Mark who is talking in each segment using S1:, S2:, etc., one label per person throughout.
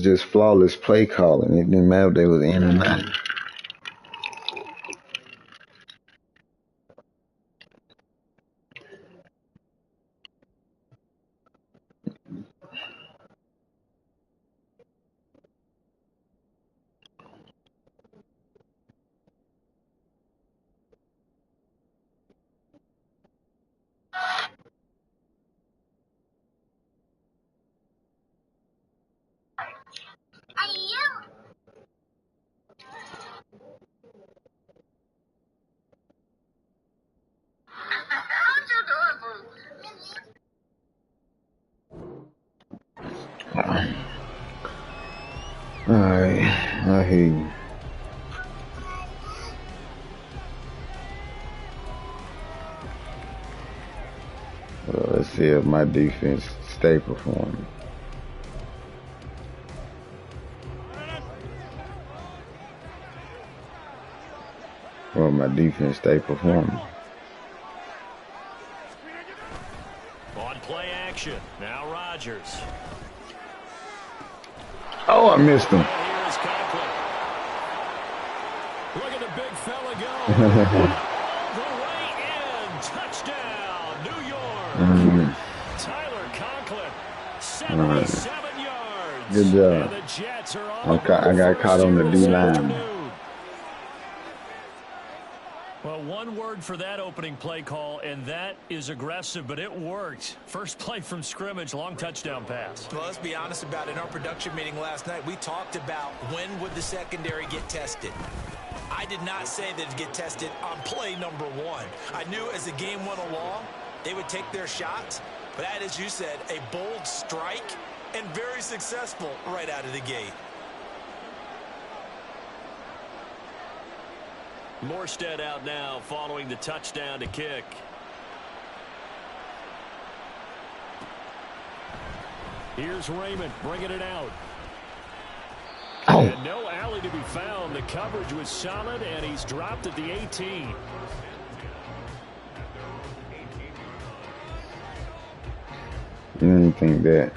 S1: just flawless play calling. It didn't matter if they was in or not. Alright, I hear you. Well, let's see if my defense stay performing. Well, my defense stay performing.
S2: On play action, now Rodgers.
S1: Oh, I missed him.
S2: Look at the big fella go. The way in. Touchdown, New York. Tyler Conklin, 77 yards.
S1: Good job.
S2: And the Jets are on
S1: I got caught on the D-line.
S2: Well, one word for that opening play call, and that is aggressive, but it worked. First play from scrimmage, long touchdown pass.
S3: Well, let's be honest about it. In our production meeting last night, we talked about when would the secondary get tested. I did not say that it'd get tested on play number one. I knew as the game went along, they would take their shots, but that, as you said, a bold strike and very successful right out of the gate.
S2: Morstead out now following the touchdown to kick. Here's Raymond bringing it out.
S1: Oh.
S2: And no alley to be found. The coverage was solid, and he's dropped at the 18.
S1: You didn't think that.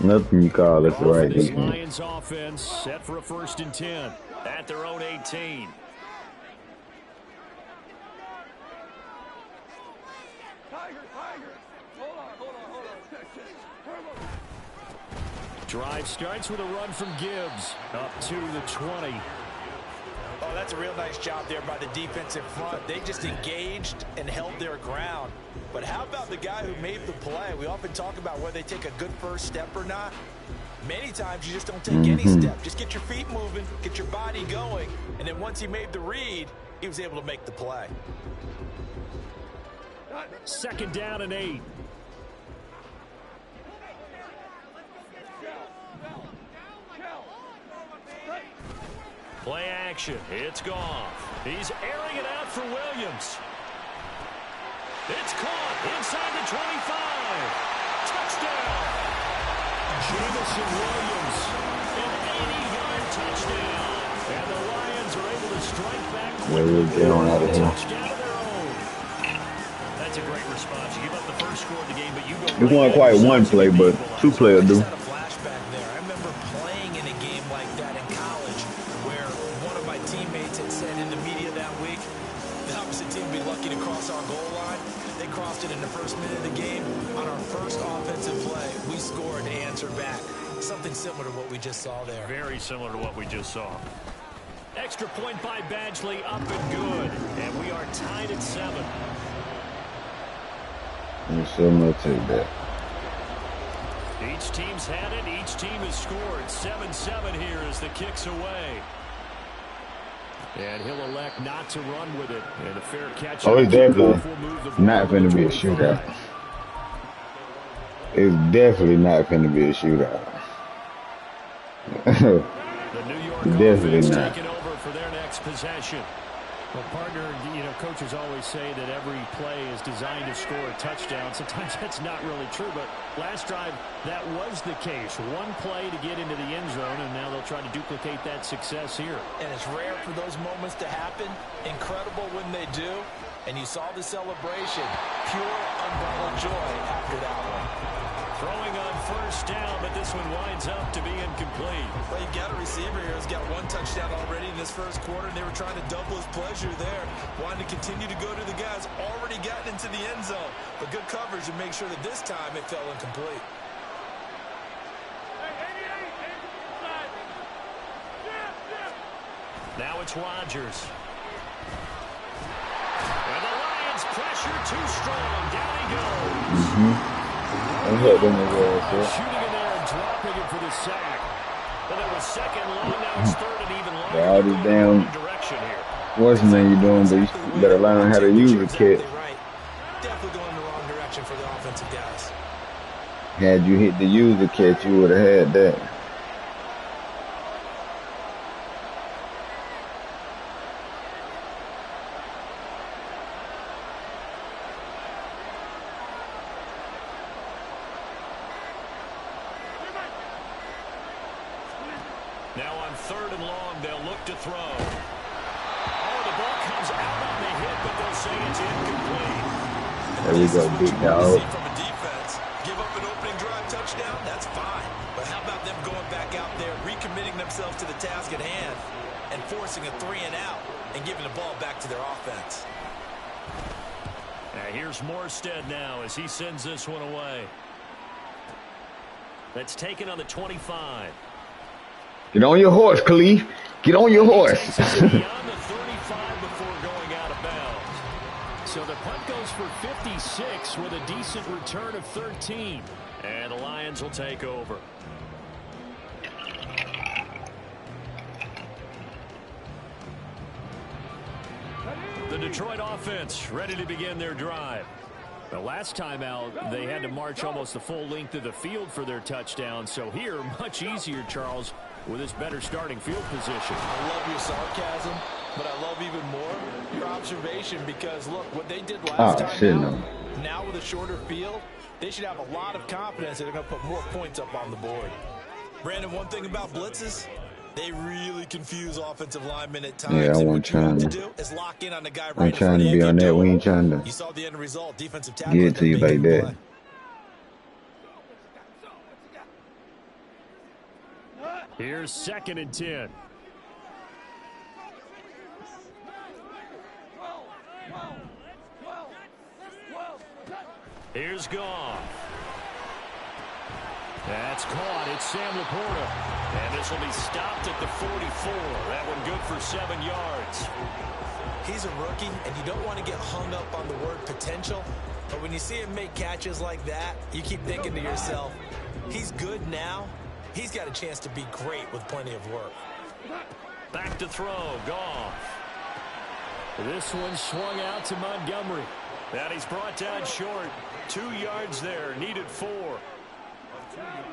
S1: Nothing you call this the right
S2: This
S1: defense.
S2: Lions offense set for a 1st and 10 at their own 18. Drive starts with a run from Gibbs up to the 20.
S3: Oh, that's a real nice job there by the defensive front. They just engaged and held their ground. But how about the guy who made the play? We often talk about whether they take a good first step or not. Many times you just don't take any step. Just get your feet moving, get your body going, and then once he made the read, he was able to make the play.
S2: 2nd down and 8. Play action. It's Goff. He's airing it out for Williams. It's caught inside the 25. Touchdown. Jamison Williams. An 80-yard touchdown. And the Lions are able to strike back quickly. Touchdown of their own. That's a great response. You give up the first score of the game, but you go.
S1: It wasn't quite one play, but two players do.
S3: Our goal line, they crossed it in the first minute of the game. On our first offensive play, we scored and answered back. Something similar to what we just saw there.
S2: Very similar to what we just saw. Extra point by Badgley, up and good. And we are tied at 7.
S1: I'm sure I'm going to take that.
S2: Each team's had it. Each team has scored. 7-7 here as the kick's away. And he'll elect not to run with it. And a fair catch.
S1: Oh, it's definitely not going to be a shootout. It's definitely not going to be a shootout.
S2: The New York
S1: definitely
S2: offense
S1: not.
S2: taking over for their next possession. Well, partner, you know, coaches always say that every play is designed to score a touchdown. Sometimes that's not really true, but last drive, that was the case. One play to get into the end zone, and now they'll try to duplicate that success here.
S3: And it's rare for those moments to happen. Incredible when they do. And you saw the celebration. Pure, unbridled joy after that one.
S2: Throwing on first down, but this one winds up to be incomplete.
S3: Well, you've got a receiver here who's got one touchdown already in this first quarter, and they were trying to double his pleasure there. Wanting to continue to go to the guys already gotten into the end zone. But good coverage to make sure that this time it fell incomplete.
S2: Now it's Rodgers. And the Lions pressure too strong. Down he goes.
S1: I'm hitting the wall,
S2: Shooting in there and dropping it for the sack. But it was second long, now it's third and even longer.
S1: all this damn
S2: direction here.
S1: what's the name you doing, but you better learn how to use a kit.
S3: Right. Definitely going in the wrong direction for the offensive guys.
S1: Had you hit the user catch, you would have had that.
S2: Now on third and long, they'll look to throw. Oh, the ball comes out on the hit, but they'll say it's incomplete.
S1: There we go, big dog.
S3: From a defense, give up an opening drive touchdown, that's fine. But how about them going back out there, recommitting themselves to the task at hand, and forcing a 3-and-out, and giving the ball back to their offense.
S2: Now here's Morstead now as he sends this one away. That's taken on the 25.
S1: Get on your horse, Khalif. Get on your horse.
S2: Beyond the 35 before going out of bounds. So the punt goes for 56 with a decent return of 13. And the Lions will take over. The Detroit offense ready to begin their drive. The last time out, they had to march almost the full length of the field for their touchdown. So here, much easier, Charles, with his better starting field position.
S3: I love your sarcasm, but I love even more your observation because, look, what they did last time now with a shorter field, they should have a lot of confidence that they're going to put more points up on the board. Brandon, one thing about blitzes, they really confuse offensive linemen at times.
S1: Yeah, I
S3: and
S1: wasn't
S3: what you
S1: trying
S3: have
S1: to.
S3: to do is lock in on the guy right
S1: I'm trying to be on that. We ain't trying to
S3: You saw the end result. Defensive tackle
S1: get it to you like that.
S2: Here's 2nd and 10. Here's Goff. That's caught. It's Sam Laporta. And this will be stopped at the 44. That one good for 7 yards.
S3: He's a rookie, and you don't want to get hung up on the word potential. But when you see him make catches like that, you keep thinking to yourself, he's good now. He's got a chance to be great with plenty of work.
S2: Back to throw. Goff. This one swung out to Montgomery. And he's brought down short. 2 yards there. Needed 4.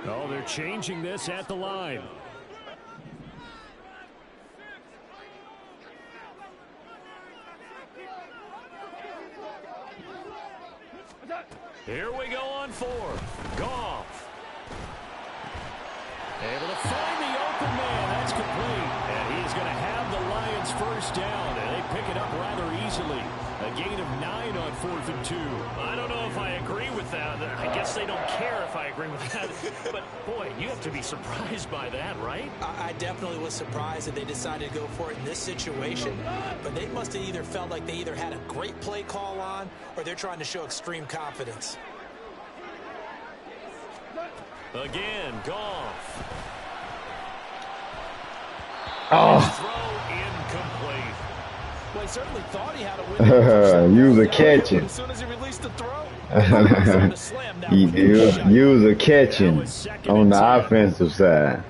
S2: Oh, they're changing this at the line. Here we go on 4th. Goff. Able to find the open man. That's complete. And he is going to have the Lions first down. And they pick it up rather easily. A gain of 9 on 4th and 2. I don't know if I agree with that. I guess they don't care if I agree with that. But, boy, you have to be surprised by that, right?
S3: I definitely was surprised that they decided to go for it in this situation. But they must have either felt like they either had a great play call on or they're trying to show extreme confidence.
S2: Again, Goff.
S1: Oh.
S2: Throw incomplete.
S3: Well, he certainly thought he had a win.
S1: User catching.
S3: As soon as he released the throw,
S1: User catching on the offensive side.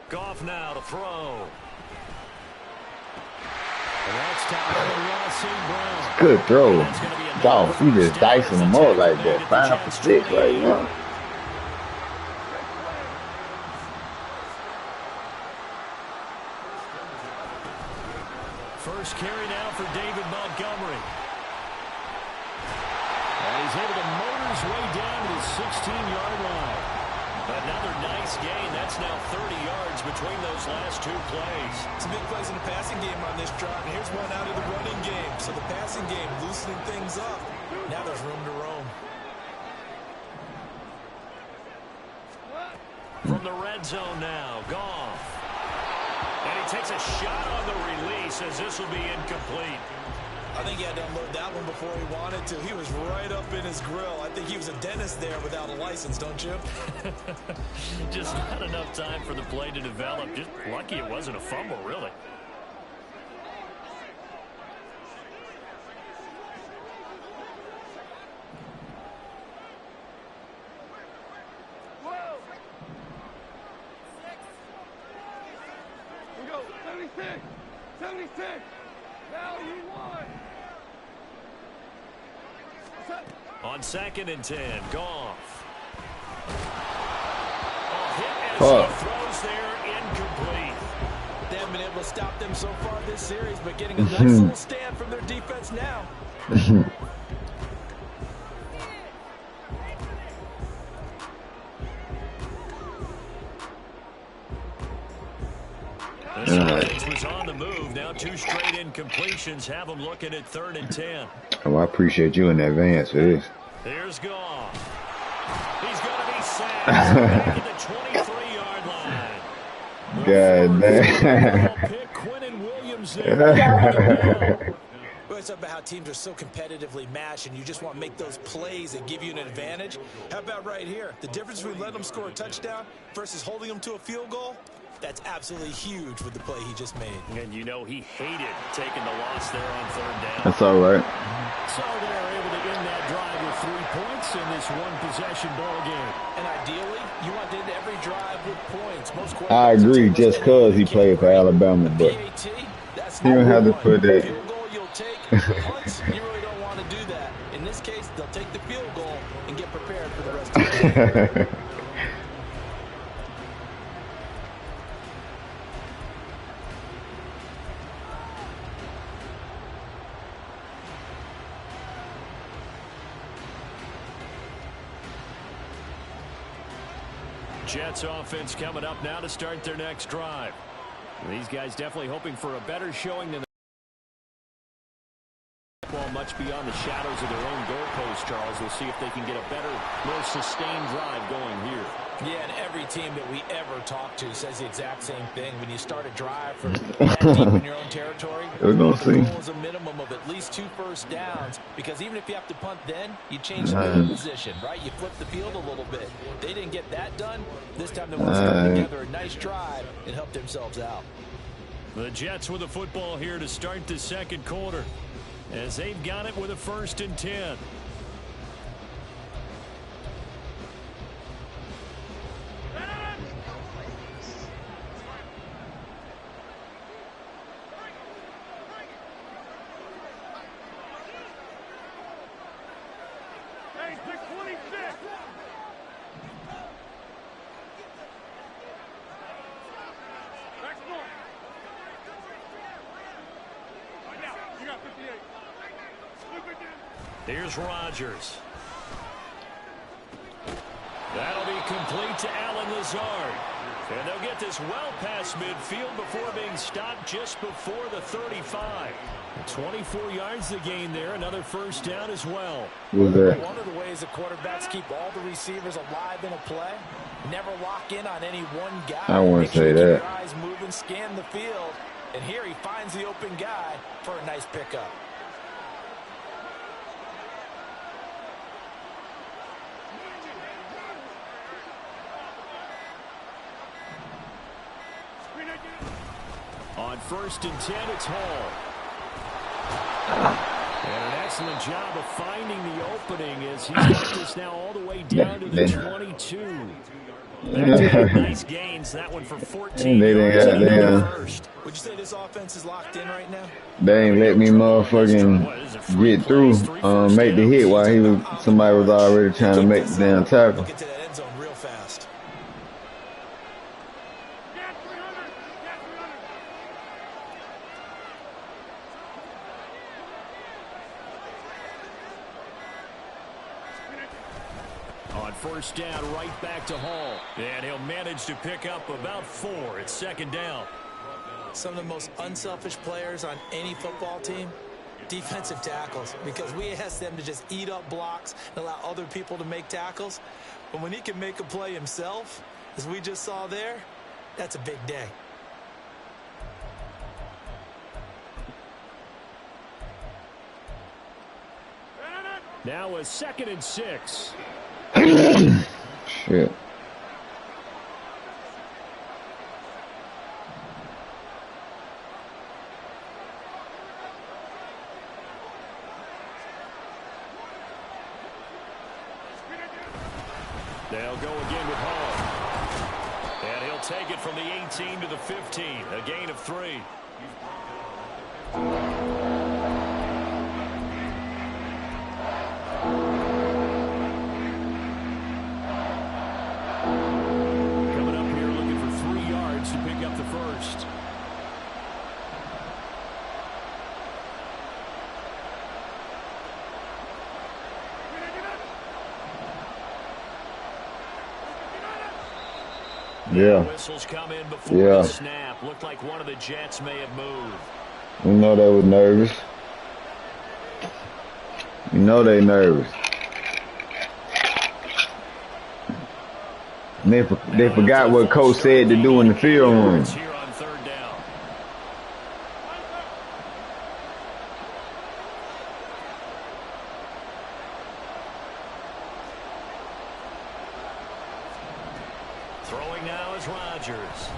S2: Goff now to throw. And that's time for Ross St. Brown.
S1: Good throw. Goff, you just dicing them all like that. 5 for 6 right now.
S2: First carry now for David Montgomery. And he's able to motor his way down to the 16-yard line. Another nice gain. That's now 30 yards between those last two plays.
S3: Some big plays in the passing game on this drive. And here's one out of the running game. So the passing game loosening things up. Now there's room to roam.
S2: From the red zone now, Goff. And he takes a shot on the release as this will be incomplete.
S3: I think he had to unload that one before he wanted to. He was right up in his grill. I think he was a dentist there without a license, don't you?
S2: Just not enough time for the play to develop. Just lucky it wasn't a fumble, really.
S4: We go, 76, 76. Now you won.
S2: On 2nd and 10, Goff. Hit as he throws there, incomplete.
S3: They haven't been able to stop them so far this series, but getting a nice little stand from their defense now.
S2: The offense was on the move. Now 2 straight incompletions have them looking at 3rd and 10.
S1: Oh, I appreciate you in advance for this.
S2: Here's Goff. He's going to be sacked back at the 23-yard line.
S1: God damn.
S2: Pick Quentin Williams there.
S3: We always talk about how teams are so competitively matched and you just want to make those plays that give you an advantage. How about right here? The difference between letting them score a touchdown versus holding them to a field goal? That's absolutely huge with the play he just made.
S2: And you know he hated taking the loss there on 3rd down.
S1: That's all right.
S2: So they're able to end that drive with 3 points in this one-possession ball game.
S3: And ideally, you want to end every drive with points. Most
S1: I agree, just because he played for Alabama, but you don't have to put that.
S3: Field goal you'll take. Punts, you really don't want to do that. In this case, they'll take the field goal and get prepared for the rest of the game.
S2: Jets offense coming up now to start their next drive. These guys definitely hoping for a better showing than the ball much beyond the shadows of their own goalpost, Charles. We'll see if they can get a better, more sustained drive going here.
S3: Yeah, and every team that we ever talk to says the exact same thing. When you start a drive from that deep in your own territory,
S1: We're gonna
S3: the
S1: see.
S3: goal is a minimum of at least 2 first downs, because even if you have to punt then, you change the field position, right? You flip the field a little bit. They didn't get that done. This time they want to put together a nice drive and help themselves out.
S2: The Jets with the football here to start the 2nd quarter, as they've got it with a 1st and 10. Here's Rodgers. That'll be complete to Allen Lazard. And they'll get this well past midfield before being stopped just before the 35. 24 yards to gain there. Another 1st down as well.
S1: Who's that?
S3: One of the ways the quarterbacks keep all the receivers alive in a play, never lock in on any one guy.
S1: I wouldn't say that.
S3: Keep your eyes moving, scan the field. And here he finds the open guy for a nice pickup.
S2: On 1st and 10, it's Hall. And an excellent job of finding the opening as he's got this now all the way down to the 22. Nice gains. That one for 14 yards in the first.
S3: Would you say this offense is locked in right now?
S1: They ain't let me motherfucking get through, make the hit while somebody was already trying to make the damn tackle.
S3: Get to that end zone real fast.
S2: first down right back to Hall. And he'll manage to pick up about 4 at second down.
S3: Some of the most unselfish players on any football team, defensive tackles, because we ask them to just eat up blocks and allow other people to make tackles. But when he can make a play himself, as we just saw there, that's a big day.
S2: Now a 2nd and 6.
S1: Shit.
S2: They'll go again with Hall. And he'll take it from the 18 to the 15. A gain of 3. Coming up here looking for 3 yards to pick up the first.
S1: Yeah.
S2: Whistles come in before the snap. Looked like one of the Jets may have moved.
S1: We know they were nervous. You know they nervous. And they forgot what coach said to do in the field room.
S2: Here on 3rd down. Throwing now is Rodgers.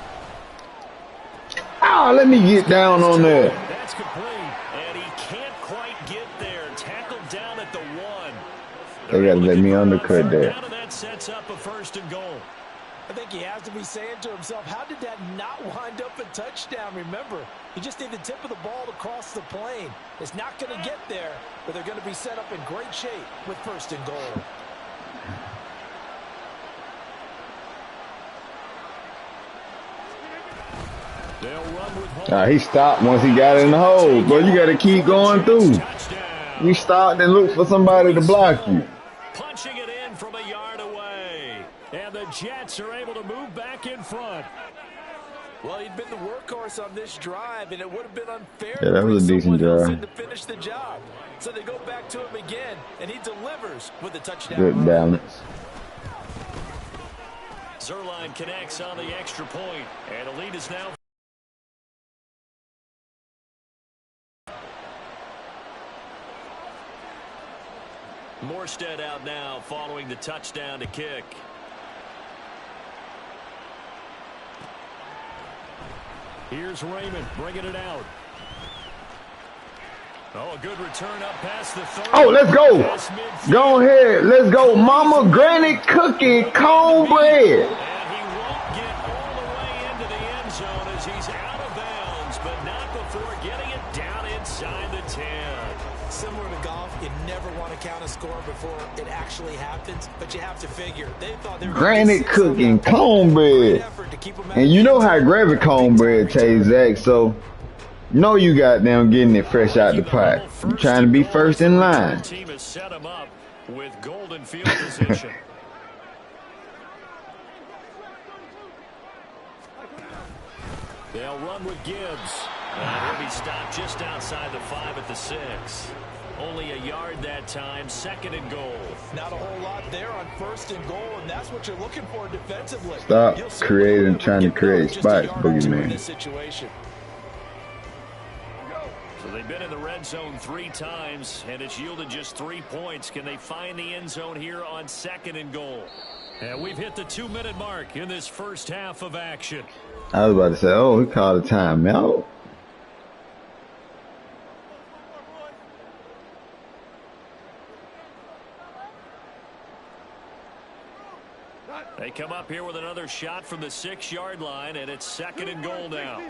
S1: Ah, let me get down on that.
S2: That's complete, and he can't quite get there. Tackled down at the 1.
S1: They gotta let me undercut that.
S2: Now that sets up a 1st and goal.
S3: I think he has to be saying to himself, how did that not wind up a touchdown? Remember, he just need the tip of the ball to cross the plane. It's not going to get there, but they're going to be set up in great shape with 1st and goal.
S2: They'll run with
S1: He stopped once he got in the hole. But you got to keep going through. You stopped and look for somebody to block you.
S2: Punching it in from a yard away. And the Jets are able to move back in front.
S3: Well, he'd been the workhorse on this drive, and it would have been unfair
S1: Yeah, that was a decent drive.
S3: to finish the job. So they go back to him again, and he delivers with a touchdown.
S1: Good balance.
S2: Zerline connects on the extra point, and the lead is now. Morstead out now following the touchdown to kick. Here's Raymond bringing it out. Oh, a good return up past the 30.
S1: Oh, let's go. Go ahead. Let's go. Mama Granny cookie cornbread.
S2: And he won't get all the way into the end zone as he's out of bounds, but not before getting it down inside the 10.
S3: Similar to golf, you never want to count a score before it actually happens, but you have to figure they thought they were
S1: Granny cooking cornbread. And you know how gravy cornbread tastes, Zach, so know you goddamn getting it fresh out the pot. You trying to be first in line.
S2: Team has set him up with golden field position. They'll run with Gibbs. And he'll be stopped just outside the 5 at the 6. Only a yard that time, 2nd and goal.
S3: Not a whole lot there on 1st and goal, and that's what you're looking for defensively.
S1: Stop creating, trying to create spots, boogeyman.
S2: So they've been in the red zone 3 times, and it's yielded just 3 points. Can they find the end zone here on 2nd and goal? And we've hit the 2-minute mark in this first half of action.
S1: I was about to say, oh, he called a timeout.
S2: They come up here with another shot from the 6-yard line, and it's 2nd and goal now.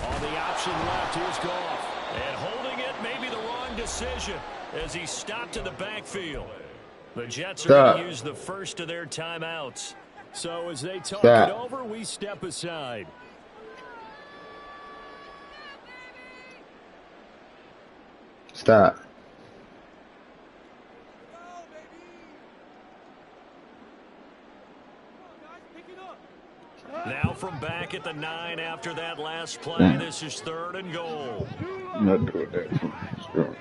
S2: On the option left, here's Goff. And holding it may be the wrong decision as he stopped in the backfield. The Jets are going to use the first of their timeouts. So as they talk it over, we step aside.
S1: stop.
S2: Now from back at the 9 after that last play, this is 3rd and goal.
S1: Not doing that. Sure.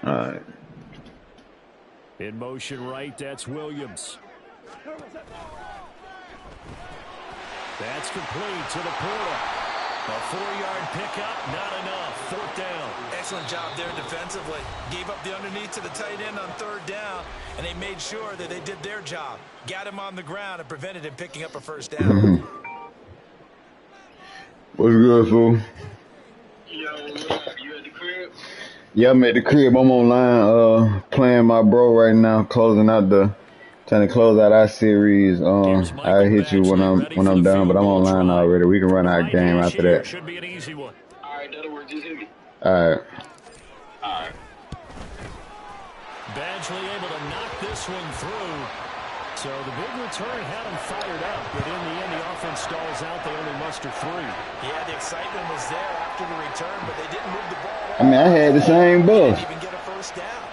S1: All right.
S2: In motion right, that's Williams. That's complete to the Porter. A 4-yard pickup, not enough. 4th down.
S3: Excellent job there defensively. Gave up the underneath to the tight end on 3rd down, and they made sure that they did their job. Got him on the ground and prevented him picking up a 1st down.
S1: What's good, fool?
S5: Yo, what up? You at the crib?
S1: Yeah, I'm at the crib. I'm online playing my bro right now, trying to close out our series. I'll hit you when I'm done, but I'm online already. We can run our game after that.
S2: Should be an easy one.
S5: All right, that'll work. Just hit me.
S1: All right.
S5: All right.
S2: Badgley able to knock this one through. So the big return had him fired up, but in the end, the offense stalls out. They only muster 3.
S3: Yeah, the excitement was there after the return, but they didn't move the ball.
S1: I mean, I had the same bus.
S3: Didn't even get a 1st down.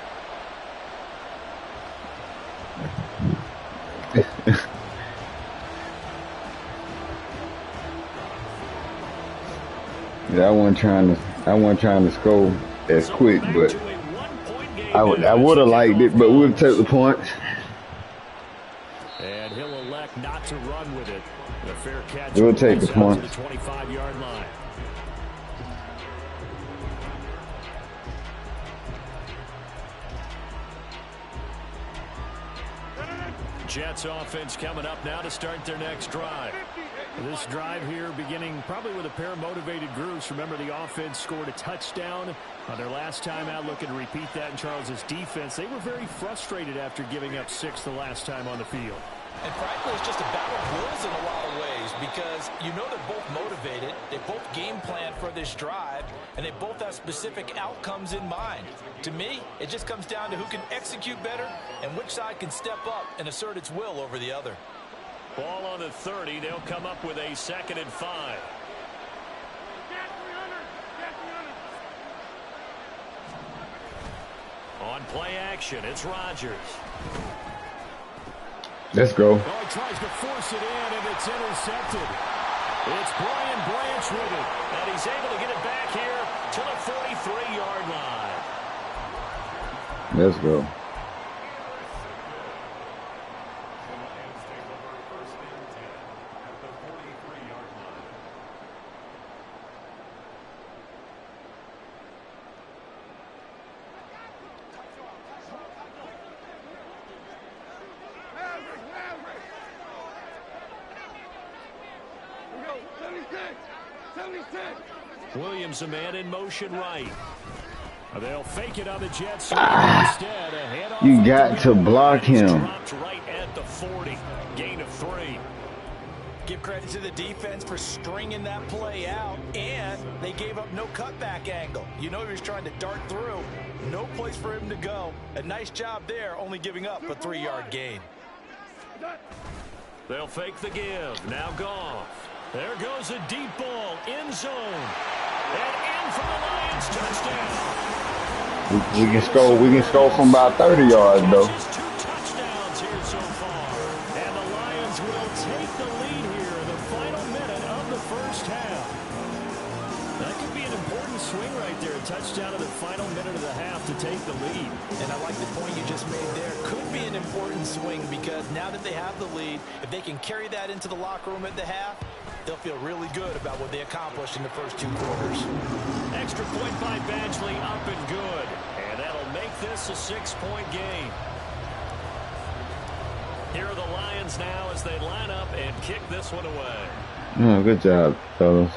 S1: Yeah, I wasn't trying to score as quick, but I would have liked it, but we'll take the points.
S2: And he'll elect not to run with it. A fair catch.
S1: We'll take the points.
S2: To the 25-yard line. Jets offense coming up now to start their next drive. This drive here beginning probably with a pair of motivated groups. Remember, the offense scored a touchdown on their last time out, looking to repeat that in Charles's defense. They were very frustrated after giving up 6 the last time on the field.
S3: And frankly, it's just a battle of wills in a lot of ways because you know they're both motivated, they both game plan for this drive, and they both have specific outcomes in mind. To me, it just comes down to who can execute better and which side can step up and assert its will over the other.
S2: Ball on the 30. They'll come up with a 2nd and 5. On play action, it's Rodgers.
S1: Let's go.
S2: Oh, he tries to force it in, and it's intercepted. It's Brian Branch with it, and he's able to get it back here to the 43-yard line.
S1: Let's go.
S2: Williams, a man in motion right. They'll fake it on the Jets. Instead, a handoff.
S1: You got to block him.
S2: Dropped right at the 40. Gain of 3.
S3: Give credit to the defense for stringing that play out, and they gave up no cutback angle. You know he was trying to dart through. No place for him to go. A nice job there, only giving up a 3-yard gain.
S2: They'll fake the give. Now Goff. There goes a deep ball. End zone. And in for the Lions. Touchdown.
S1: We can score from about 30 yards, though.
S2: Just 2 touchdowns here so far. And the Lions will take the lead here in the final minute of the first half. That could be an important swing right there. A touchdown in the final minute of the half to take the lead.
S3: And I like the point you just made there. Could be an important swing because now that they have the lead, if they can carry that into the locker room at the half, they'll feel really good about what they accomplished in the first 2 quarters.
S2: Extra point by Badgley, up and good. And that'll make this a 6-point game. Here are the Lions now as they line up and kick this one away.
S1: Oh, good job, fellas.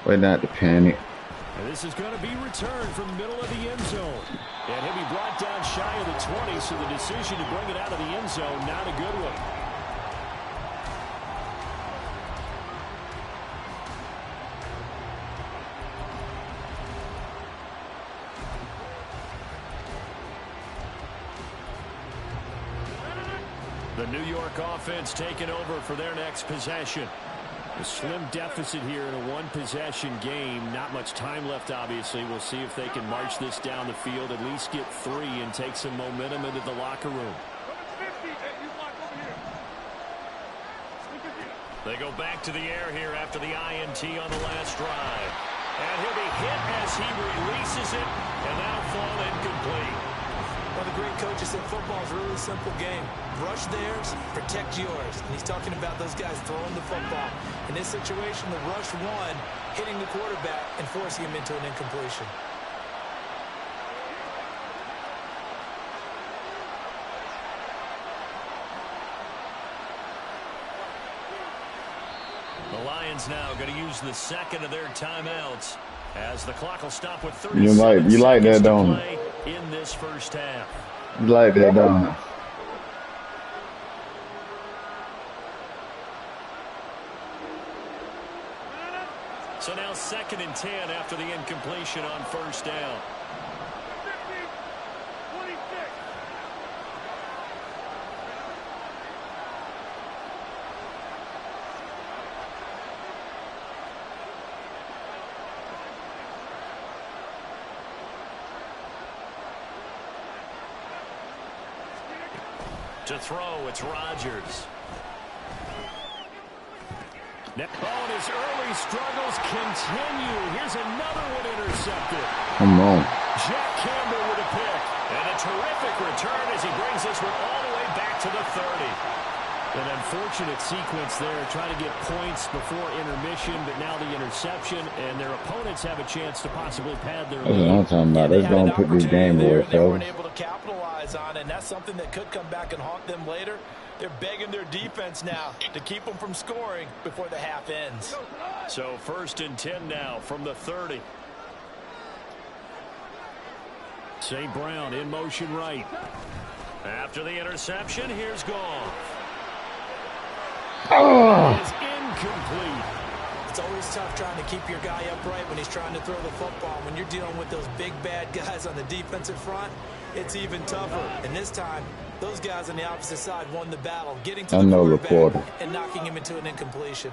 S1: Way not to panic.
S2: And this is going to be returned from the middle of the end zone. And he'll be brought down shy of the 20, so the decision to bring it out of the end zone, not a good one. The New York offense taking over for their next possession. A slim deficit here in a one-possession game. Not much time left, obviously. We'll see if they can march this down the field, at least get 3 and take some momentum into the locker room. They go back to the air here after the INT on the last drive. And he'll be hit as he releases it, and that'll fall incomplete.
S3: One of the great coaches said football is a really simple game. Rush theirs, protect yours. And he's talking about those guys throwing the football. In this situation, the rush one, hitting the quarterback and forcing him into an incompletion.
S2: The Lions now going to use the second of their timeouts as the clock will stop with 30
S1: You like that, don't you?
S2: In this first half.
S1: You like that, don't you?
S2: So now 2nd and 10 after the incompletion on first down.
S4: 26.
S2: To throw, it's Rodgers. Oh, and his early struggles continue. Here's another one intercepted.
S1: Come on.
S2: Jack Campbell with a pick. And a terrific return as he brings this one all the way back to the 30. An unfortunate sequence there, trying to get points before intermission, but now the interception, and their opponents have a chance to possibly pad their
S1: That's what
S2: lead.
S1: I'm talking about. Let's go and put this game away,
S3: they weren't
S1: fellas.
S3: able to capitalize on it, and that's something that could come back and haunt them later. They're begging their defense now to keep them from scoring before the half ends.
S2: So 1st and 10 now from the 30. St. Brown in motion right. After the interception, here's Goff.
S1: Oh.
S2: Is incomplete.
S3: It's always tough trying to keep your guy upright when he's trying to throw the football. When you're dealing with those big, bad guys on the defensive front, it's even tougher. And this time, those guys on the opposite side won the battle, getting to the quarterback and knocking him into an incompletion.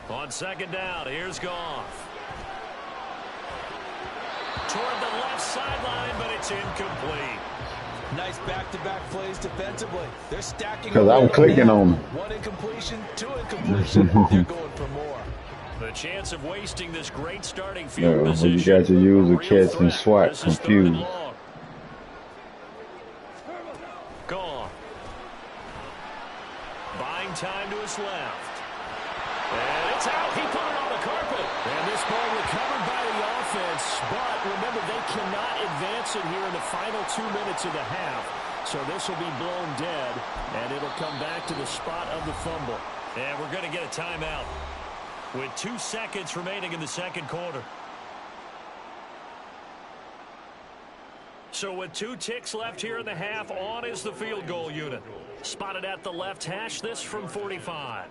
S2: On 2nd down, here's Goff. Toward the left sideline, but it's incomplete.
S3: Nice back-to-back plays defensively. They're stacking.
S1: Because I'm clicking on them.
S3: 1 incompletion, 2 incompletion. They're going for more.
S2: The chance of wasting this great starting field
S1: Yeah,
S2: position.
S1: you got to use a catch and swat,
S2: This is 3rd and
S1: confused.
S2: long. Gone. Buying time to his left. And it's out. He put it on the carpet. And this ball recovered by the offense. But remember, they cannot advance it here in the final 2 minutes of the half. So this will be blown dead. And it'll come back to the spot of the fumble. And we're going to get a timeout with 2 seconds remaining in the second quarter. So with 2 ticks left here in the half, on is the field goal unit. Spotted at the left hash, this from 45.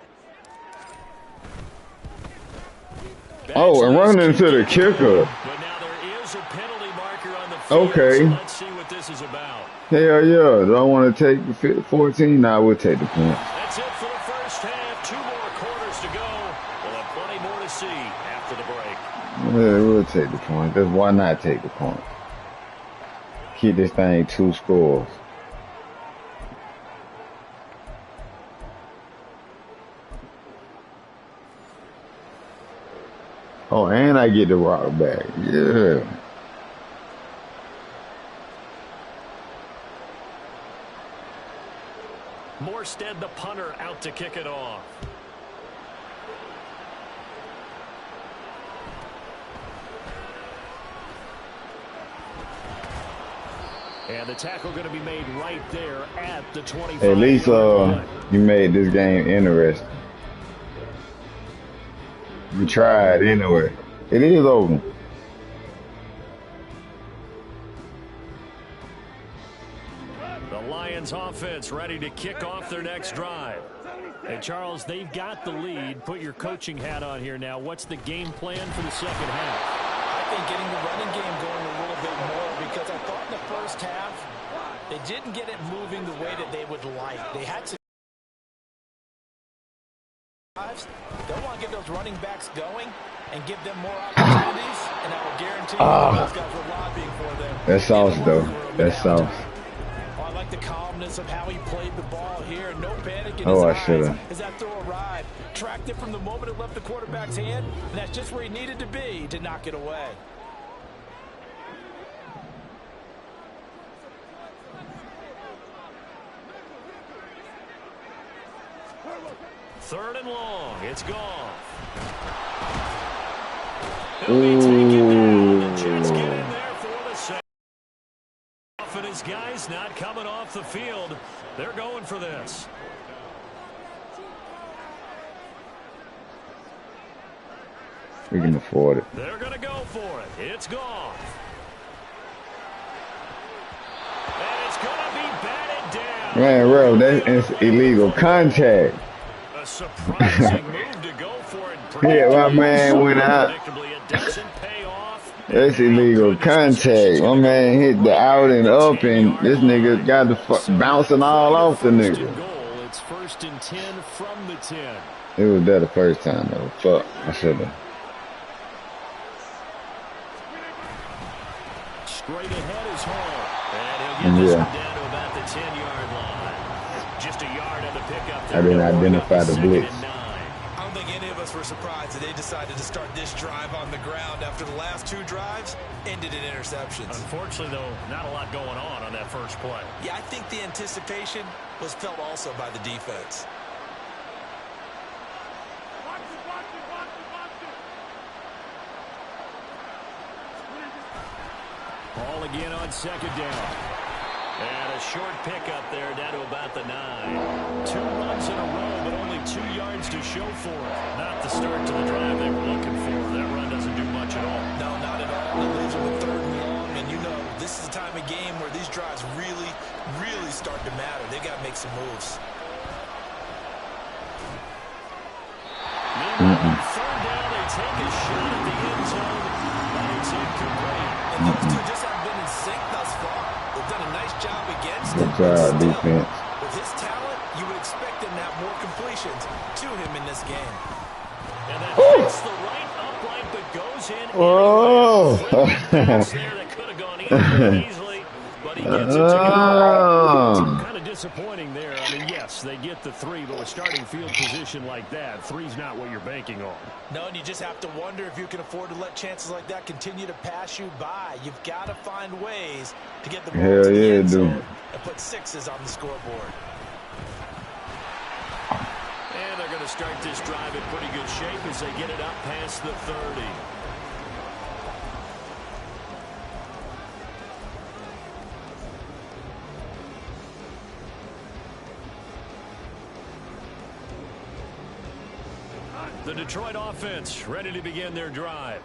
S1: Oh, and running into the kicker.
S2: But now there is a penalty marker on the field.
S1: Okay.
S2: So let's see what this is about.
S1: Hell yeah. Do I want to take the 14? Nah, we'll take the point.
S2: That's it for the first half. 2 more quarters to go. We'll have plenty more to see after the break.
S1: Yeah, we'll take the point. That's why not take the point. Keep this thing 2 scores. Oh, and I get the rock back. Yeah.
S2: Morstead, the punter, out to kick it off. And the tackle going to be made right there at the 25.
S1: At least you made this game interesting. You tried anyway. It is over.
S2: The Lions offense ready to kick off their next drive. Hey, Charles, they've got the lead. Put your coaching hat on here now. What's the game plan for the second half?
S3: I think getting the running game going a little bit more, because I thought in the first half they didn't get it moving the way that they would like. They had to. They'll want to get those running backs going and give them more opportunities, and I will guarantee you those guys were lobbying for them.
S1: That's sauce, though. That's sauce.
S3: Oh, I like the calmness of how he played the ball here. No panic in his
S1: Oh, I
S3: eyes
S1: should have.
S3: as that throw arrived. Tracked it from the moment it left the quarterback's hand, and that's just where he needed to be to knock it away.
S2: Third and long. It's gone. He'll be taken down. The Jets get in there for the save. And his guys not coming off the field. They're going for this.
S1: We can afford it.
S2: They're going to go for it. It's gone. And it's going to be batted down.
S1: Man, bro, that's illegal contact.
S2: A surprising move to go for it.
S1: Yeah, my man went out.
S2: Predictably, it doesn't pay off.
S1: That's illegal contact. My man hit the out and up, and this nigga got the bouncing all off the nigga.
S2: It's first and 10 from the 10.
S1: It was there the first time, though. Fuck, I should have.
S2: Straight ahead is home. And he'll get this one down to about the 10-yard line. Just a yard on the pickup.
S1: I didn't identify the blitz.
S3: I don't think any of us were surprised that they decided to start this drive on the ground after the last two drives ended in interceptions.
S2: Unfortunately, though, not a lot going on that first play.
S3: Yeah, I think the anticipation was felt also by the defense.
S2: Ball again on second down. And a short pickup there down to about the 9. 2 runs in a row, but only 2 yards to show for it. Not the start to the drive they were looking for. That run doesn't do much at all.
S3: No, not at all. It leaves them with third and long, and you know this is the time of game where these drives really, really start to matter. They got to make some moves.
S2: Meanwhile, third down, they take a shot at the end zone, but it's incomplete.
S3: And those two just haven't been in sync thus far. They've done a nice job against
S1: Good
S3: him.
S1: job, defense.
S3: With his talent, you would expect him to have more completions to him in this game.
S2: And that hits the right upright, but goes in.
S1: Oh!
S2: There that could have gone in easily, but he gets it to go. Kind of disappointing there. I mean, yes, they get the 3, but with starting field position like that, 3's not what you're banking on.
S3: No, and you just have to wonder if you can afford to let chances like that continue to pass you by. You've got to find ways to get the ball to the end zone and put 6s on the scoreboard.
S2: And they're going to start this drive in pretty good shape as they get it up past the 30. The Detroit offense ready to begin their drive.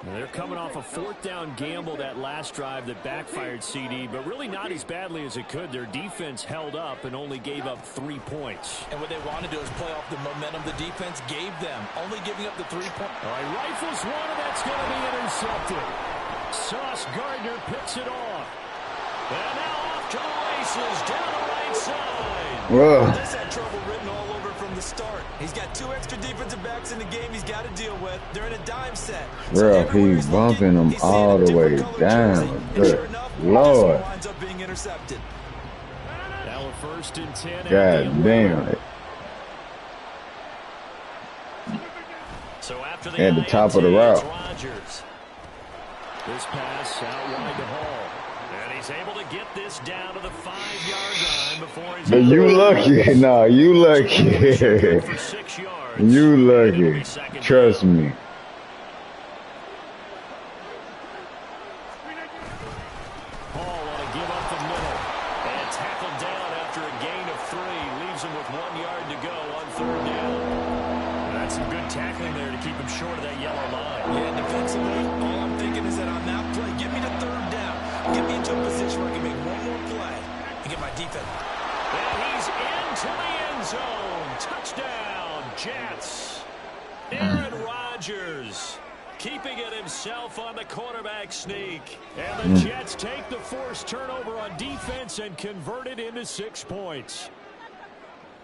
S2: And they're coming off a 4th down gamble that last drive that backfired CD, but really not as badly as it could. Their defense held up and only gave up 3 points.
S3: And what they want to do is play off the momentum the defense gave them, only giving up the 3 points.
S2: All right, rifles one, and that's going to be intercepted. Sauce Gardner picks it off. And now off to the races down the right side.
S1: Whoa.
S3: Just had trouble written all over from the start. He's got 2 extra defensive backs in the game he's got to deal with. They're in a dime set.
S1: Bro, he's bumping them all the way down. Good Lord.
S3: Winds up being intercepted.
S2: Now a 1st and 10.
S1: God damn.
S2: So after
S1: At the top of the route.
S2: Rodgers. This pass out wide to Hall. And he's able to get this down to the 5-yard line before he's...
S1: But you lucky. No, you lucky.
S2: For 6 yards.
S1: You lucky. Trust me.
S2: Hall want to give up the middle. And tackled down after a gain of 3. Leaves him with 1 yard to go on 3rd down. And that's some good tackling there to keep him short of that yellow line.
S3: Yeah, defensively, all I'm thinking is that on that play, give me the 3rd down. Get me into a position where I can make one more play and get my defense.
S2: And he's into the end zone. Touchdown, Jets. Aaron Rodgers keeping it himself. himself on the quarterback sneak. And the Jets take the forced turnover on defense and convert it into 6 points.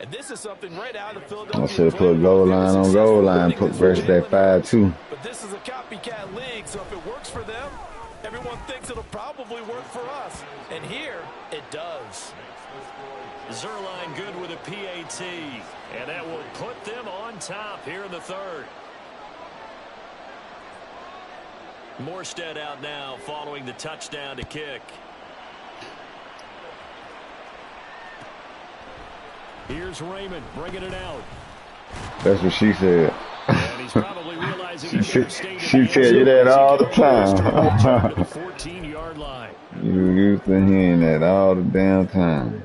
S3: And this is something right out of
S1: I
S3: Philadelphia.
S1: should have put goal line on goal line, put versus that 5-2.
S3: But this is a copycat league, so if it works for them, everyone thinks it'll probably work for us. And here, it does.
S2: Zerline good with a PAT. And that will put them on top here in the third. Morstead out now following the touchdown to kick. Here's Raymond bringing it out.
S1: That's what she said.
S2: And he's probably realizing he should have stayed
S1: She tell you that all the time.
S2: 14-yard line.
S1: You used to hearing that all the damn time.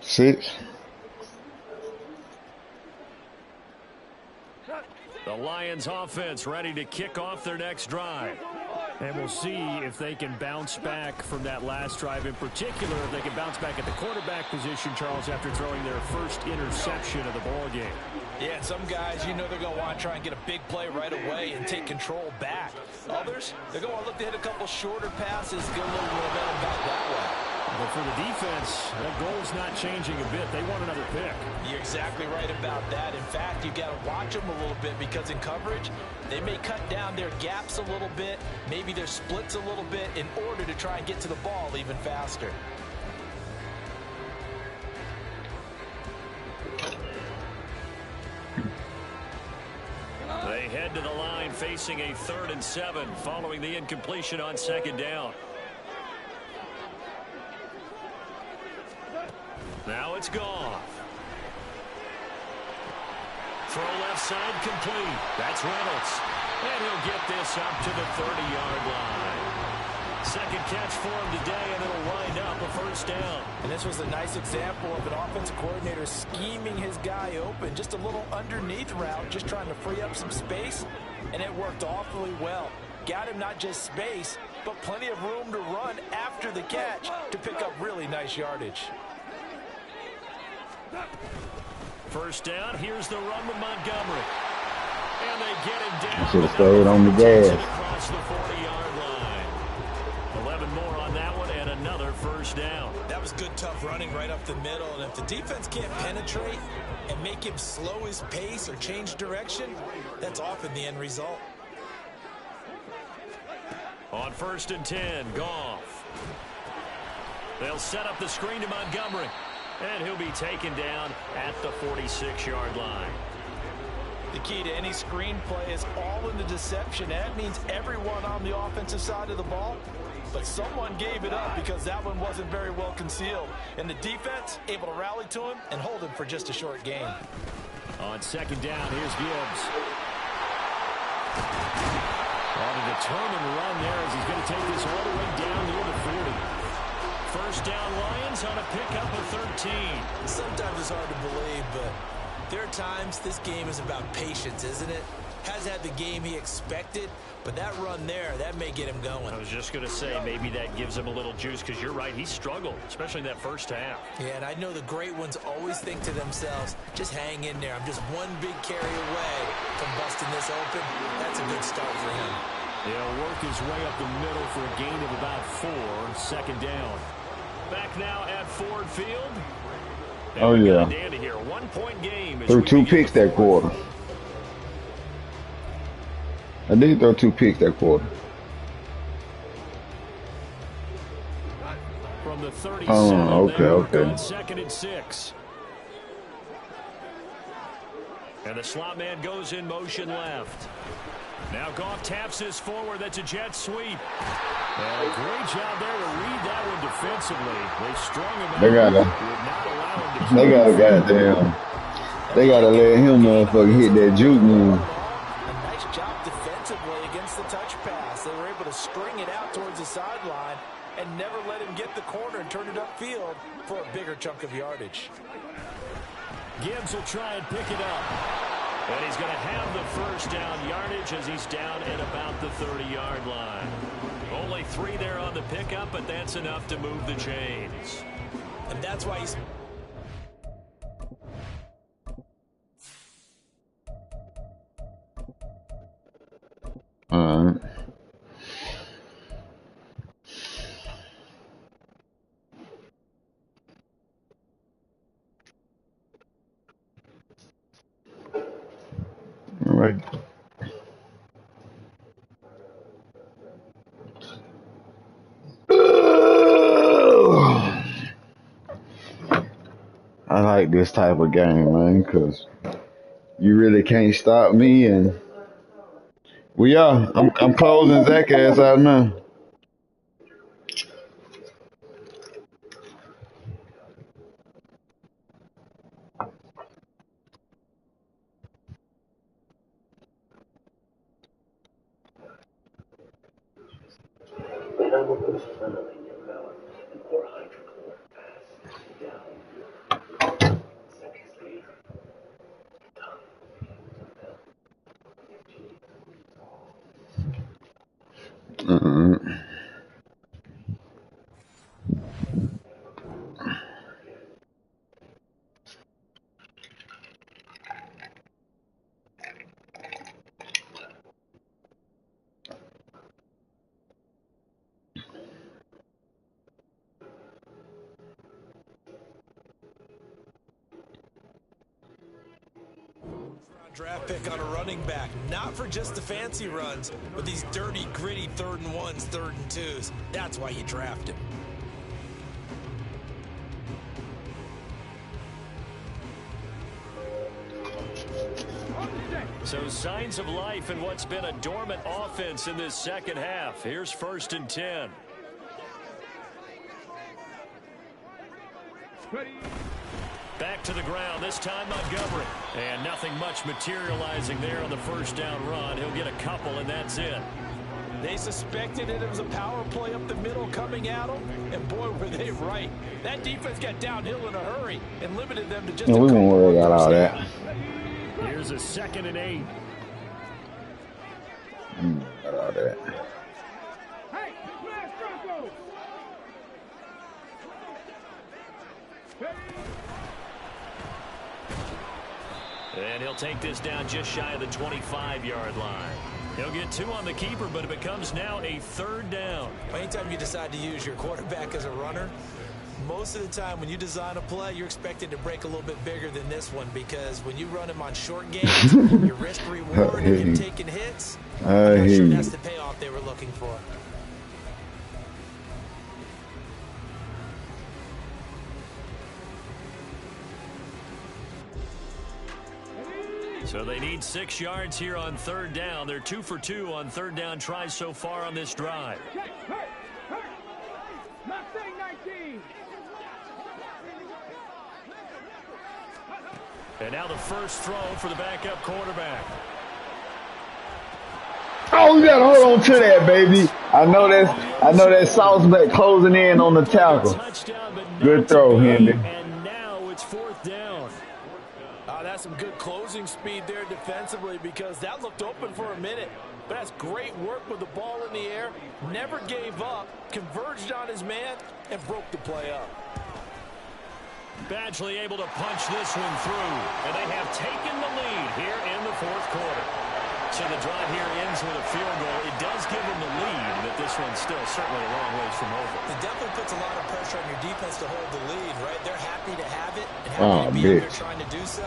S1: 6.
S2: The Lions offense ready to kick off their next drive. And we'll see if they can bounce back from that last drive, in particular if they can bounce back at the quarterback position, Charles, after throwing their first interception of the ball game.
S3: Yeah, and some guys, you know they're going to want to try and get a big play right away and take control back. Others, they're going to look to hit a couple shorter passes, get a little momentum back that way.
S2: But for the defense, that goal's not changing a bit. They want another pick.
S3: You're exactly right about that. In fact, you've got to watch them a little bit because in coverage, they may cut down their gaps a little bit, maybe their splits a little bit in order to try and get to the ball even faster.
S2: They head to the line facing a 3rd and 7 following the incompletion on 2nd down. Now it's gone. Throw left side complete. That's Reynolds. And he'll get this up to the 30-yard line. Second catch for him today, and it'll wind up a 1st down.
S3: And this was a nice example of an offensive coordinator scheming his guy open. Just a little underneath route, just trying to free up some space, and it worked awfully well. Got him not just space, but plenty of room to run after the catch to pick up really nice yardage.
S2: 1st down, here's the run with Montgomery. And they get him down.
S1: Should have stayed on the gas.
S2: Across the 40-yard line. 11 more on that one and another 1st down.
S3: That was good, tough running right up the middle. And if the defense can't penetrate and make him slow his pace or change direction, that's often the end result.
S2: On 1st and 10, Goff. They'll set up the screen to Montgomery. And he'll be taken down at the 46-yard line.
S3: The key to any screenplay is all in the deception. That means everyone on the offensive side of the ball. But someone gave it up because that one wasn't very well concealed. And the defense able to rally to him and hold him for just a short gain.
S2: On 2nd down, here's Gibbs. On a determined run there as he's going to take this all the way down near the 40. 1st down Lions on a pickup of 13.
S3: Sometimes it's hard to believe, but there are times this game is about patience, isn't it? Has had the game he expected, but that run there, that may get him going.
S2: I was just going to say maybe that gives him a little juice because you're right, he struggled, especially in that 1st half.
S3: Yeah, and I know the great ones always think to themselves, just hang in there. I'm just one big carry away from busting this open. That's a good start for him.
S2: He'll work his way up the middle for a gain of about 4, 2nd down. Back now at Ford Field. And
S1: oh, yeah.
S2: Here. 1-point game.
S1: Threw 2 picks that quarter. I did throw 2 picks that quarter.
S2: From the 37,
S1: oh, okay.
S2: 2nd and 6. And the slot man goes in motion left. Now Goff taps this forward. That's a jet sweep. And a great job there to read that one defensively. They strung him out.
S1: They gotta let him motherfucker hit that juke move.
S3: A nice job defensively against the touch pass. They were able to string it out towards the sideline and never let him get the corner and turn it upfield for a bigger chunk of yardage.
S2: Gibbs will try and pick it up. And he's going to have the 1st down yardage as he's down at about the 30-yard line. Only 3 there on the pickup, but that's enough to move the chains.
S3: And that's why he's...
S1: like this type of game, man, because you really can't stop me. And I'm closing Zach ass out now. Uh-uh.
S3: Draft pick on a running back, not for just the fancy runs, but these dirty, gritty 3rd and 1s, 3rd and 2s. That's why you draft him.
S2: So signs of life in what's been a dormant offense in this second half. Here's 1st and 10. Back to the ground, this time Montgomery. And nothing much materializing there on the 1st down run. He'll get a couple, and that's it.
S3: They suspected it was a power play up the middle coming at them, and boy, were they right. That defense got downhill in a hurry and limited them to just
S1: We won't worry about all that.
S2: Here's a 2nd and 8.
S1: About all that.
S4: Hey, flash Bronco!
S2: And he'll take this down just shy of the 25-yard line. He'll get 2 on the keeper, but it becomes now a 3rd down.
S3: Anytime you decide to use your quarterback as a runner, most of the time when you design a play, you're expected to break a little bit bigger than this one, because when you run him on short gains, your risk reward and you're taking hits, I'm not sure that's the payoff they were looking for.
S2: So they need 6 yards here on 3rd down. They're 2 for 2 on 3rd down tries so far on this drive. And now the first throw for the backup quarterback.
S1: Oh, we gotta hold on to that, baby. I know that sauce back closing in on the tackle. Good throw, Henry.
S2: And now it's 4th down.
S3: That's some good closing speed there defensively, because that looked open for a minute. But that's great work with the ball in the air. Never gave up, converged on his man, and broke the play up.
S2: Badgley able to punch this one through. And they have taken the lead here in the 4th quarter. So the drive here ends with a field goal. It does give them the lead, but this one's still certainly a long ways from over.
S3: It definitely puts a lot of pressure on your defense to hold the lead, right? They're happy to have it and happy to be out there trying to do so.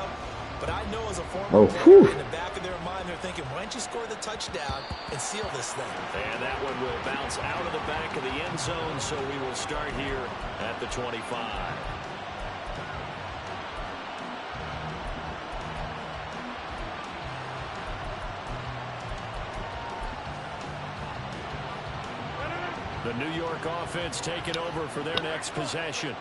S3: But I know as a former player, in the back of their mind, they're thinking, why don't you score the touchdown and seal this thing?
S2: And that one will bounce out of the back of the end zone, so we will start here at the 25. The New York offense taking over for their next possession.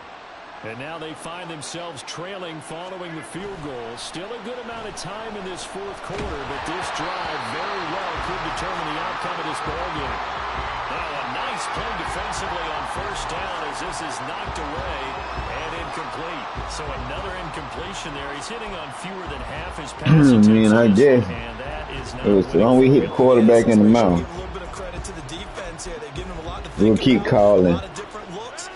S2: And now they find themselves trailing following the field goal. Still a good amount of time in this 4th quarter, but this drive very well could determine the outcome of this ballgame. Now a nice play defensively on 1st down as this is knocked away and incomplete. So another incompletion there. He's hitting on fewer than half his pass attempts.
S1: I mean, I guess
S2: and that is not
S1: it was the one we hit the quarterback in the mouth.
S3: A little bit of credit to the defense here. They're giving him a lot to think
S1: We'll keep
S3: about,
S1: calling
S3: a lot of different looks.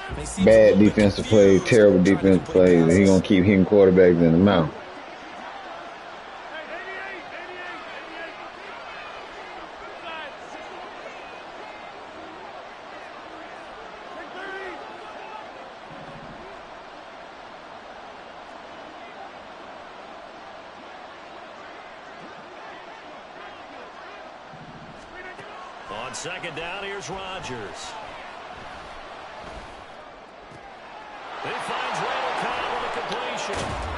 S1: bad defensive plays, terrible defensive plays, and he's going to keep hitting quarterbacks in the mouth.
S2: On 2nd down, here's Rodgers. He finds Randall Cobb with a completion.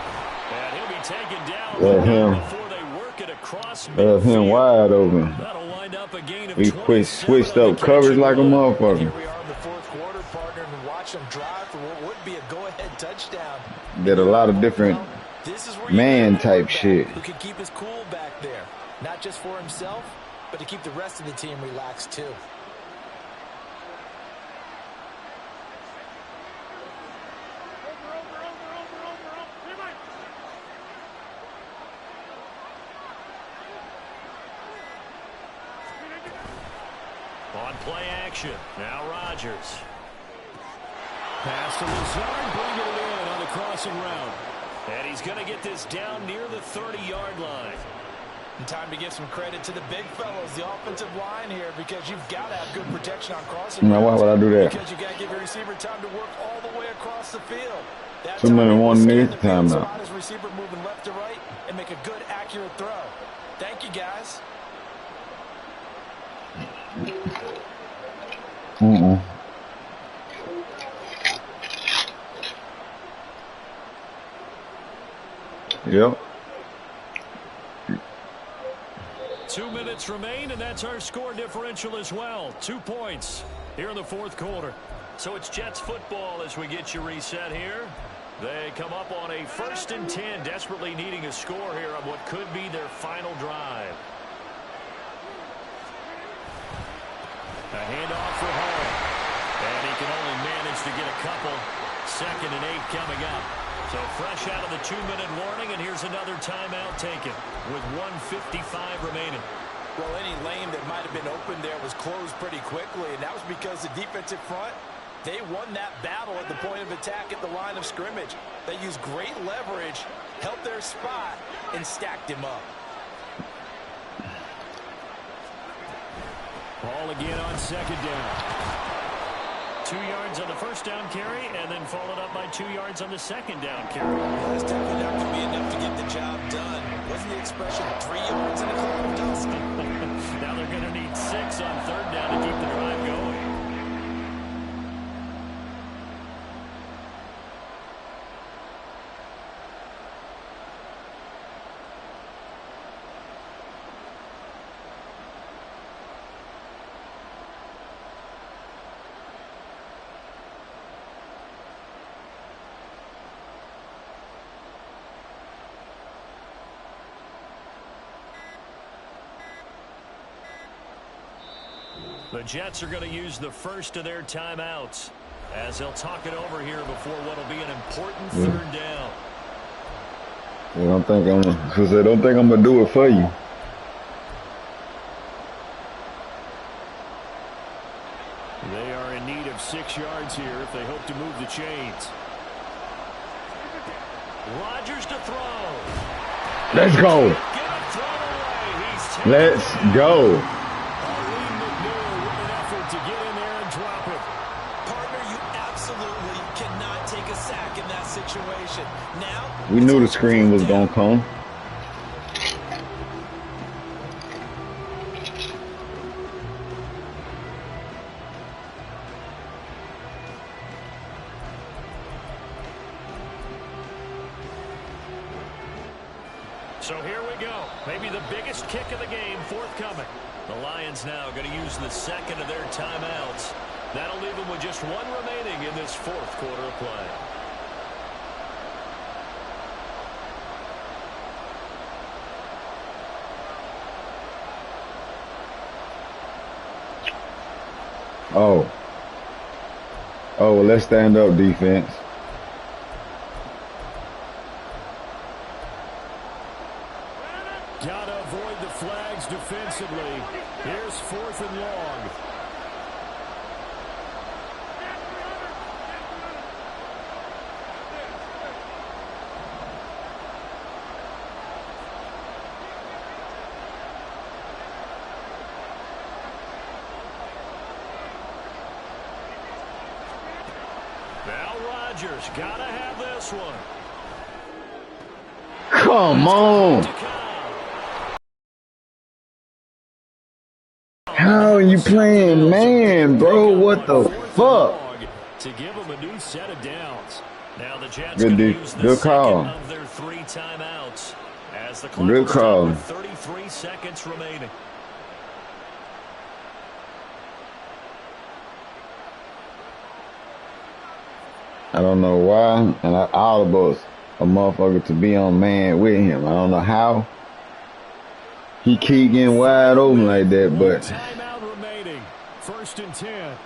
S2: but not
S1: him,
S2: before they work it across midfield.
S1: wide open.
S2: That'll wind up a gain of
S1: We
S2: 27
S1: switched
S2: on the
S1: up
S2: catch
S1: coverage
S2: and
S1: like a
S2: run.
S3: And here
S1: motherfucker.
S3: we are in the fourth quarter, partner, and watch them drive for what would be a go-ahead touchdown.
S1: Did a lot of different
S3: Well, this is where you need
S1: man
S3: a
S1: type
S3: quarterback
S1: shit.
S3: who can keep his cool back there, not just for himself, but to keep the rest of the team relaxed too.
S2: On play action, now Rodgers.
S6: Pass to Lazard, bringing it in on the crossing route.
S2: And he's going to get this down near the 30-yard line.
S3: And time to give some credit to the big fellows, the offensive line here, because you've got to have good protection on crossing
S1: Now, why
S3: routes.
S1: would I do that?
S3: Because you got to give your receiver time to work all the way across the field. That
S1: 2 minutes,
S3: time,
S1: 1
S3: scan
S1: minute,
S3: the field,
S1: timeout.
S3: spot his receiver moving left to right, and make a good, accurate throw. Thank you, guys.
S1: Yep.
S2: 2 minutes remain, and that's our score differential as well. 2 points here in the fourth quarter. So it's Jets football as we get you reset here. They come up on a 1st and 10, desperately needing a score here on what could be their final drive. A handoff for Hall. And he can only manage to get a couple. 2nd and 8 coming up. So fresh out of the 2-minute warning, and here's another timeout taken with 1:55 remaining.
S3: Well, any lane that might have been open there was closed pretty quickly, and that was because the defensive front, they won that battle at the point of attack at the line of scrimmage. They used great leverage, held their spot, and stacked him up.
S6: Ball again on 2nd down.
S2: 2 yards on the 1st down carry, and then followed up by 2 yards on the 2nd down carry.
S3: That's definitely not going to be enough to get the job done. Wasn't the expression 3 yards in a cloud of dust?
S2: Now they're going to need 6 on 3rd down to keep the drive going. The Jets are going to use the first of their timeouts as they'll talk it over here before what will be an important 3rd down.
S1: I don't think I'm gonna do it for you.
S6: They are in need of 6 yards here if they hope to move the chains.
S2: Rodgers to throw.
S1: Let's go.
S2: Get it thrown away. He's taken
S1: Let's go.
S6: Arlene McNeil with an effort to get in there and drop it.
S3: Partner, you absolutely cannot take a sack in that situation. Now,
S1: We knew the screen was gonna come.
S2: So here we go. Maybe the biggest kick of the game forthcoming. The Lions now going to use the 2nd of their timeouts. That'll leave them with just 1 remaining in this 4th quarter of play.
S1: Oh, well, let's stand up, defense.
S6: Gotta avoid the flags defensively. Here's 4th and long.
S2: Now Rodgers gotta have this one.
S1: Come on.
S2: To come.
S1: How are you playing man, bro? What the fuck?
S2: To give them a new set of downs. Now the Jets
S1: Good
S2: going to
S1: D.
S2: use the
S1: Good call.
S2: 2nd of their 3 timeouts As the clock
S1: Good
S2: will stop
S1: call.
S2: with 33 seconds remaining.
S1: I don't know why, and all of us a motherfucker to be on man with him. I don't know how he keep getting wide open like that,
S6: One
S1: but
S6: timeout remaining. 1st and 10.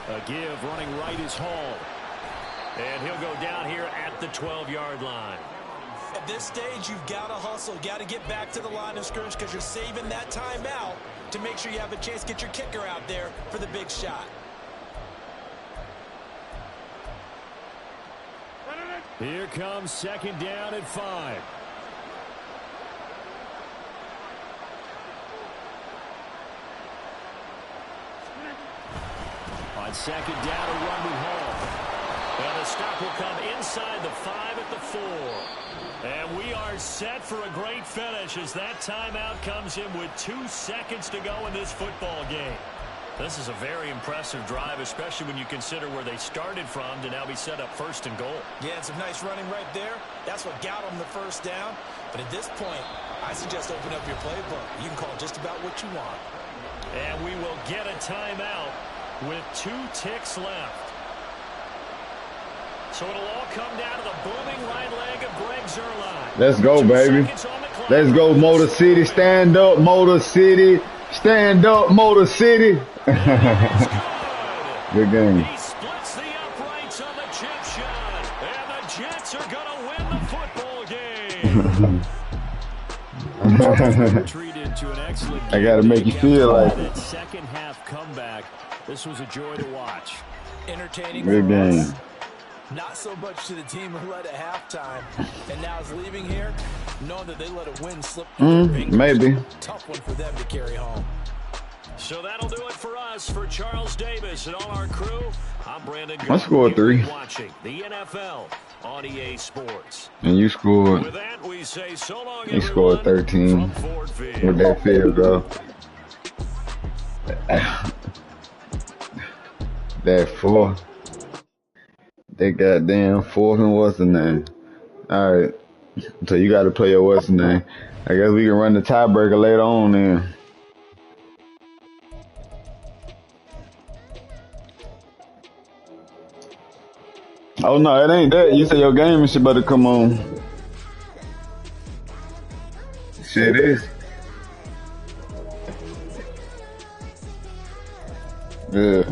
S6: A give running right is Hall.
S2: And he'll go down here at the 12-yard line.
S3: At this stage, you've got to hustle. Got to get back to the line of scrimmage because you're saving that timeout to make sure you have a chance to get your kicker out there for the big shot.
S6: Here comes 2nd down at 5. On 2nd down, a run with Hall.
S2: And the stop will come inside the 5 at the 4. And we are set for a great finish as that timeout comes in with 2 seconds to go in this football game. This is a very impressive drive, especially when you consider where they started from to now be set up 1st and goal.
S3: Yeah, and some nice running right there. That's what got them the 1st down. But at this point, I suggest open up your playbook. You can call just about what you want.
S2: And we will get a timeout with 2 ticks left. So it'll all come down to the booming right leg of Greg Zuerlein.
S1: let's go,
S2: 2
S1: baby.
S2: seconds on the clock.
S1: Let's go, Motor City. Stand up, Motor City. Stand up, Motor City. Good game.
S2: He splits the uprights on the chip shot. And the Jets are going to win the football game.
S6: Treated to an excellent
S1: I gotta make you feel like
S6: that second half comeback. This was a joy to watch.
S3: Entertaining.
S1: good
S3: for us.
S1: game.
S3: Not so much to the team who led at halftime and now is leaving here, knowing that they let a win slip through their fingers.
S1: Maybe.
S3: Tough one for them to carry home.
S2: So that'll do it for us. For Charles Davis and all our crew, I'm Brandon.
S1: I scored 3.
S2: Watching the NFL on EA Sports.
S1: And you scored.
S2: With that, we say so long,
S1: He scored 13
S2: from Ford Field.
S1: with that field goal. That 4. That goddamn 4th and what's the name? All right. So you got to play your what's the name. I guess we can run the tiebreaker later on then. Oh no, it ain't that. You say your game is about to come on. Shit is. Yeah.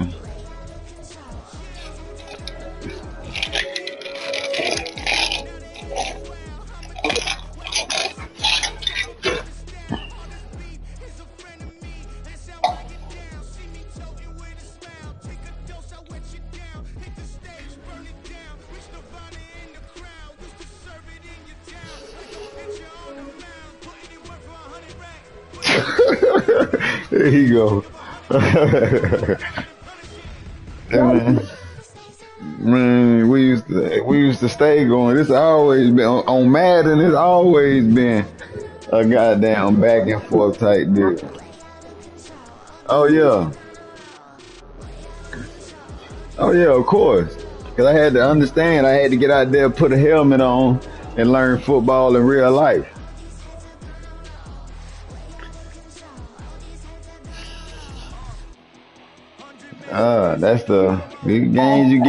S1: There you go. Yeah, man, we used to stay going. This always been on Madden. It's always been a goddamn back and forth type deal. Oh yeah, of course. Cause I had to understand. I had to get out there, put a helmet on, and learn football in real life. That's the games you get.